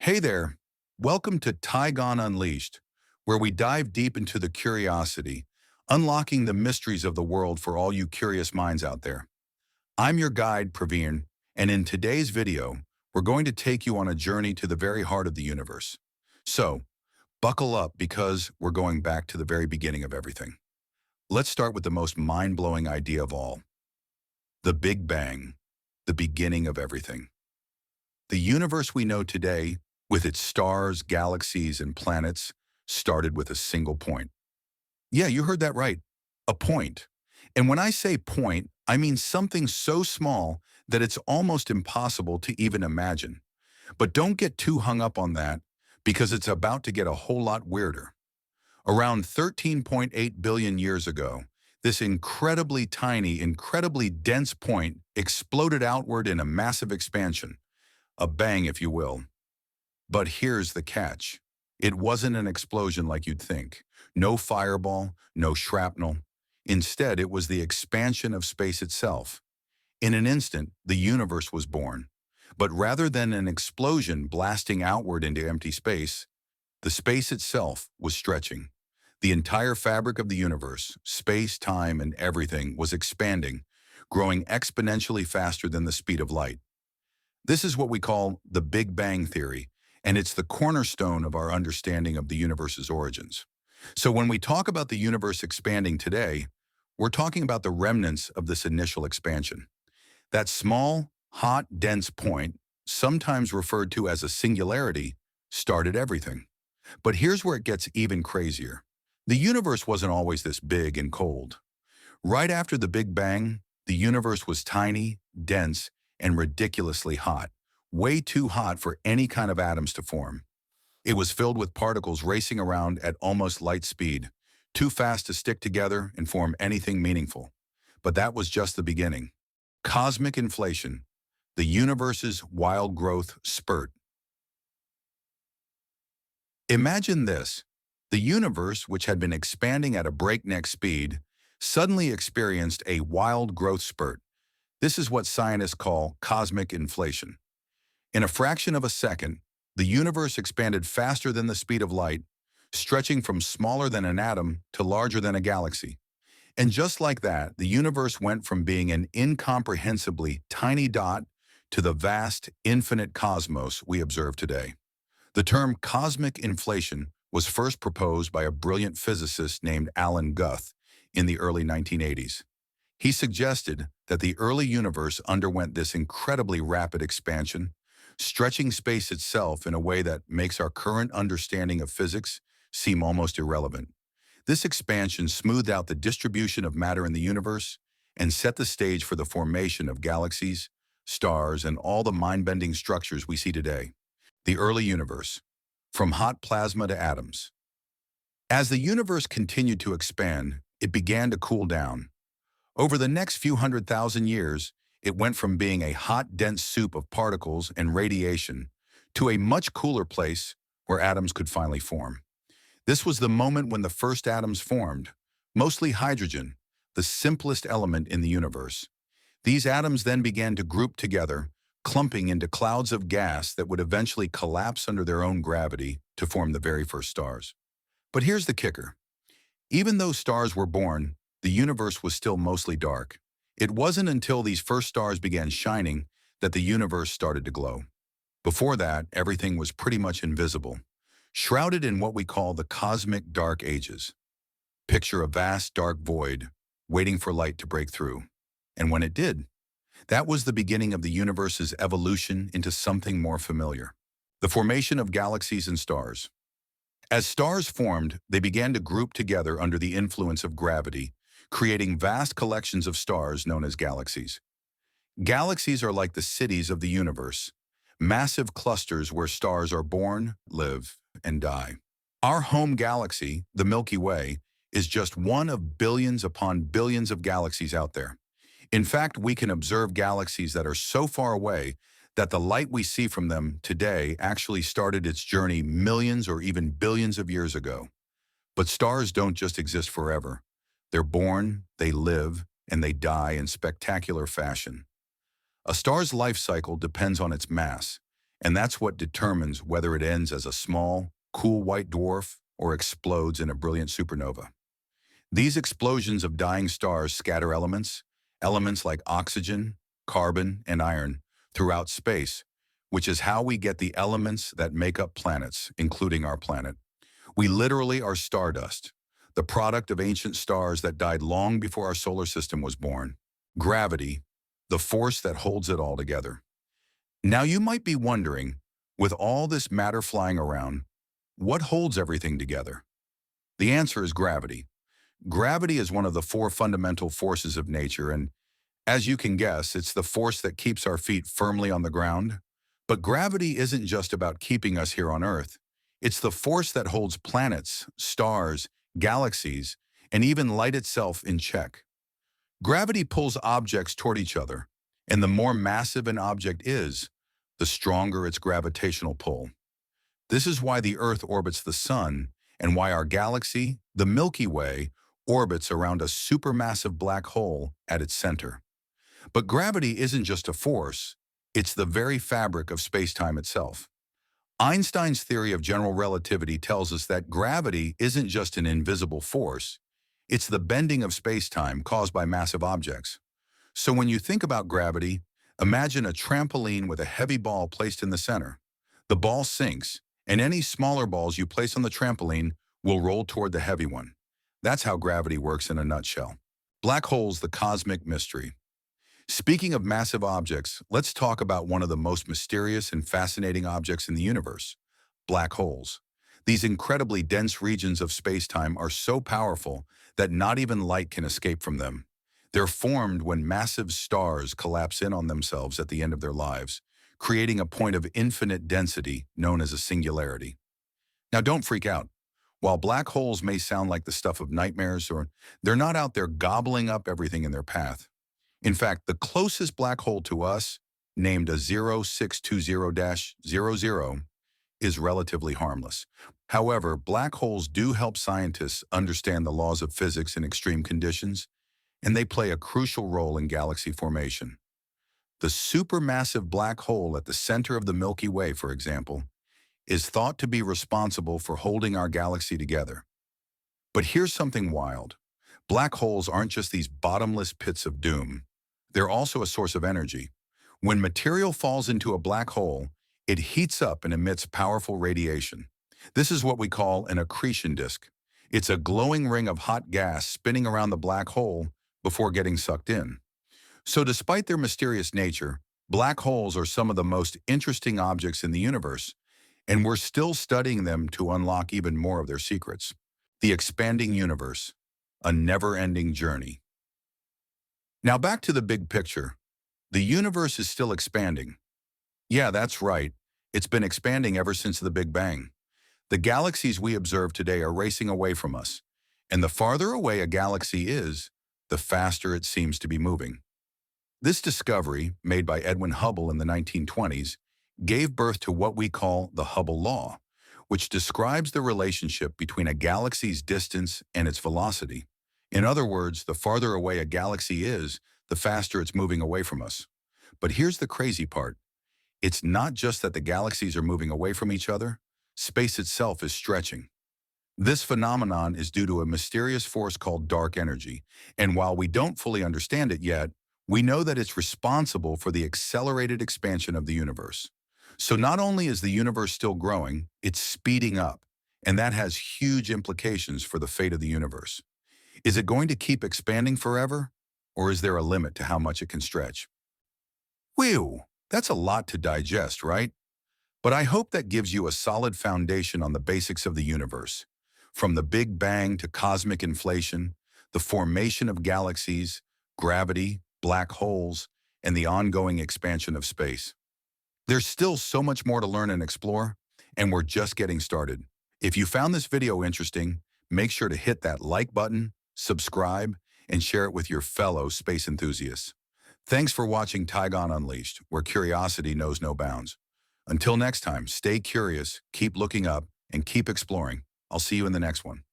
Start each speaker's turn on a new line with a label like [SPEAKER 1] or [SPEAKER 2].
[SPEAKER 1] Hey there, welcome to Tygon Unleashed, where we dive deep into the curiosity, unlocking the mysteries of the world for all you curious minds out there. I'm your guide, Praveen, and in today's video, we're going to take you on a journey to the very heart of the universe. So, buckle up because we're going back to the very beginning of everything. Let's start with the most mind-blowing idea of all, the Big Bang, the beginning of everything. The universe we know today, with its stars, galaxies, and planets, started with a single point. Yeah, you heard that right. A point. And when I say point, I mean something so small that it's almost impossible to even imagine. But don't get too hung up on that because it's about to get a whole lot weirder. Around 13.8 billion years ago, this incredibly tiny, incredibly dense point exploded outward in a massive expansion, a bang if you will. But here's the catch. It wasn't an explosion like you'd think. No fireball, no shrapnel. Instead, it was the expansion of space itself. In an instant, the universe was born. But rather than an explosion blasting outward into empty space, the space itself was stretching. The entire fabric of the universe, space, time, and everything was expanding, growing exponentially faster than the speed of light. This is what we call the Big Bang Theory, and it's the cornerstone of our understanding of the universe's origins. So when we talk about the universe expanding today, we're talking about the remnants of this initial expansion. That small, hot, dense point, sometimes referred to as a singularity, started everything. But here's where it gets even crazier. The universe wasn't always this big and cold. Right after the Big Bang, the universe was tiny, dense, and ridiculously hot, way too hot for any kind of atoms to form. It was filled with particles racing around at almost light speed, too fast to stick together and form anything meaningful. But that was just the beginning. Cosmic inflation, the universe's wild growth spurt. Imagine this. The universe, which had been expanding at a breakneck speed, suddenly experienced a wild growth spurt. This is what scientists call cosmic inflation. In a fraction of a second, the universe expanded faster than the speed of light, stretching from smaller than an atom to larger than a galaxy. And just like that, the universe went from being an incomprehensibly tiny dot to the vast, infinite cosmos we observe today. The term cosmic inflation was first proposed by a brilliant physicist named Alan Guth in the early 1980s. He suggested that the early universe underwent this incredibly rapid expansion, stretching space itself in a way that makes our current understanding of physics seem almost irrelevant. This expansion smoothed out the distribution of matter in the universe and set the stage for the formation of galaxies, stars, and all the mind-bending structures we see today. The early universe, from hot plasma to atoms. As the universe continued to expand, it began to cool down. Over the next few 100,000 years, it went from being a hot, dense soup of particles and radiation to a much cooler place where atoms could finally form. This was the moment when the first atoms formed, mostly hydrogen, the simplest element in the universe. These atoms then began to group together, clumping into clouds of gas that would eventually collapse under their own gravity to form the very first stars. But here's the kicker. Even though stars were born, the universe was still mostly dark. It wasn't until these first stars began shining that the universe started to glow. Before that, everything was pretty much invisible, shrouded in what we call the cosmic dark ages. Picture a vast dark void, waiting for light to break through. And when it did, that was the beginning of the universe's evolution into something more familiar. The formation of galaxies and stars. As stars formed, they began to group together under the influence of gravity, creating vast collections of stars known as galaxies. Galaxies are like the cities of the universe, massive clusters where stars are born, live, and die. Our home galaxy, the Milky Way, is just one of billions upon billions of galaxies out there. In fact, we can observe galaxies that are so far away that the light we see from them today actually started its journey millions or even billions of years ago. But stars don't just exist forever. They're born, they live, and they die in spectacular fashion. A star's life cycle depends on its mass, And that's what determines whether it ends as a small, cool white dwarf or explodes in a brilliant supernova. These explosions of dying stars scatter elements like oxygen, carbon, and iron, throughout space, which is how we get the elements that make up planets, including our planet. We literally are stardust, the product of ancient stars that died long before our solar system was born. Gravity, the force that holds it all together. Now you might be wondering, with all this matter flying around, what holds everything together? The answer is gravity. Gravity is one of the four fundamental forces of nature, and as you can guess, it's the force that keeps our feet firmly on the ground. But gravity isn't just about keeping us here on Earth. It's the force that holds planets, stars, galaxies, and even light itself in check. Gravity pulls objects toward each other, and the more massive an object is, the stronger its gravitational pull. This is why the Earth orbits the Sun, and why our galaxy, the Milky Way, orbits around a supermassive black hole at its center. But gravity isn't just a force, it's the very fabric of spacetime itself. Einstein's theory of general relativity tells us that gravity isn't just an invisible force, it's the bending of spacetime caused by massive objects. So when you think about gravity, imagine a trampoline with a heavy ball placed in the center. The ball sinks, and any smaller balls you place on the trampoline will roll toward the heavy one. That's how gravity works in a nutshell. Black holes, the cosmic mystery. Speaking of massive objects, let's talk about one of the most mysterious and fascinating objects in the universe, black holes. These incredibly dense regions of space-time are so powerful that not even light can escape from them. They're formed when massive stars collapse in on themselves at the end of their lives, creating a point of infinite density known as a singularity. Now don't freak out. While black holes may sound like the stuff of nightmares, or they're not out there gobbling up everything in their path. In fact, the closest black hole to us, named a 0620-00, is relatively harmless. However, black holes do help scientists understand the laws of physics in extreme conditions, and they play a crucial role in galaxy formation. The supermassive black hole at the center of the Milky Way, for example, is thought to be responsible for holding our galaxy together. But here's something wild. Black holes aren't just these bottomless pits of doom. They're also a source of energy. When material falls into a black hole, it heats up and emits powerful radiation. This is what we call an accretion disk. It's a glowing ring of hot gas spinning around the black hole before getting sucked in. So despite their mysterious nature, black holes are some of the most interesting objects in the universe, and we're still studying them to unlock even more of their secrets. The expanding universe, a never-ending journey. Now back to the big picture. The universe is still expanding. Yeah, that's right. It's been expanding ever since the Big Bang. The galaxies we observe today are racing away from us, and the farther away a galaxy is, the faster it seems to be moving. This discovery, made by Edwin Hubble in the 1920s, gave birth to what we call the Hubble law, which describes the relationship between a galaxy's distance and its velocity. In other words, the farther away a galaxy is, the faster it's moving away from us. But here's the crazy part. It's not just that the galaxies are moving away from each other, space itself is stretching. This phenomenon is due to a mysterious force called dark energy, and while we don't fully understand it yet, we know that it's responsible for the accelerated expansion of the universe. So not only is the universe still growing, it's speeding up, and that has huge implications for the fate of the universe. Is it going to keep expanding forever, or is there a limit to how much it can stretch? Whew, that's a lot to digest, right? But I hope that gives you a solid foundation on the basics of the universe. From the Big Bang to cosmic inflation, the formation of galaxies, gravity, black holes, and the ongoing expansion of space. There's still so much more to learn and explore, and we're just getting started. If you found this video interesting, make sure to hit that like button, subscribe, and share it with your fellow space enthusiasts. Thanks for watching Tygon Unleashed, where curiosity knows no bounds. Until next time, stay curious, keep looking up, and keep exploring. I'll see you in the next one.